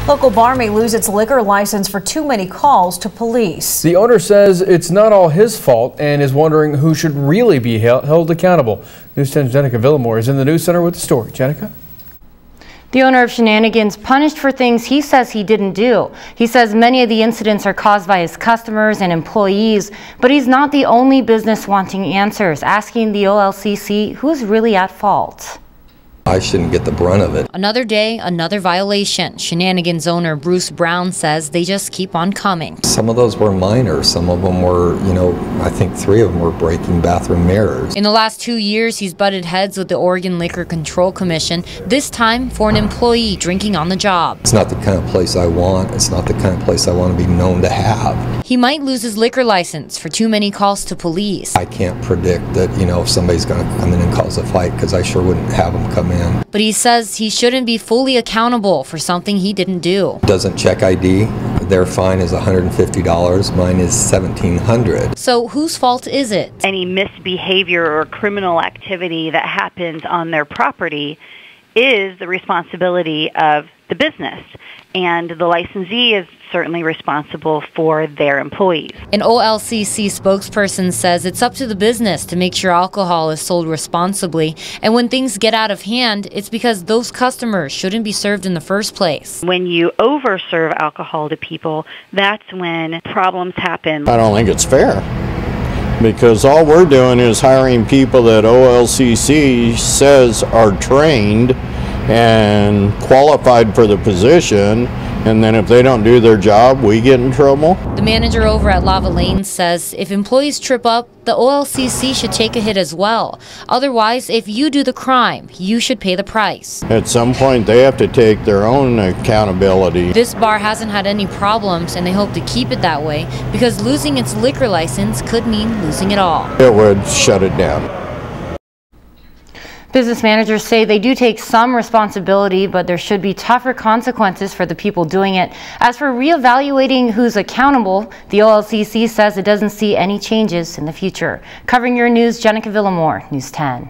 Local bar may lose its liquor license for too many calls to police. The owner says it's not all his fault and is wondering who should really be held accountable. News 10's Jenica Villamore is in the news center with the story. Jenica? The owner of Shenanigans punished for things he says he didn't do. He says many of the incidents are caused by his customers and employees, but he's not the only business wanting answers, asking the OLCC who's really at fault. I shouldn't get the brunt of it. Another day, another violation. Shenanigans owner Bruce Brown says they just keep on coming. Some of those were minor. Some of them were, I think 3 of them were breaking bathroom mirrors. In the last 2 years, he's butted heads with the Oregon Liquor Control Commission, this time for an employee drinking on the job. It's not the kind of place I want. It's not the kind of place I want to be known to have. He might lose his liquor license for too many calls to police. I can't predict that, if somebody's going to come in and cause a fight, because I sure wouldn't have them come in. But he says he shouldn't be fully accountable for something he didn't do. Doesn't check ID. Their fine is $150. Mine is $1,700. So whose fault is it? Any misbehavior or criminal activity that happens on their property is the responsibility of the business, and the licensee is certainly responsible for their employees. An OLCC spokesperson says it's up to the business to make sure alcohol is sold responsibly, and when things get out of hand, it's because those customers shouldn't be served in the first place. When you overserve alcohol to people, that's when problems happen. I don't think it's fair, because all we're doing is hiring people that OLCC says are trained and qualified for the position, and then if they don't do their job, we get in trouble. The manager over at Lava Lane says if employees trip up, the OLCC should take a hit as well. Otherwise, if you do the crime, you should pay the price. At some point, they have to take their own accountability. This bar hasn't had any problems, and they hope to keep it that way because losing its liquor license could mean losing it all. It would shut it down. Business managers say they do take some responsibility, but there should be tougher consequences for the people doing it. As for reevaluating who's accountable, the OLCC says it doesn't see any changes in the future. Covering your news, Jenica Villamore, News 10.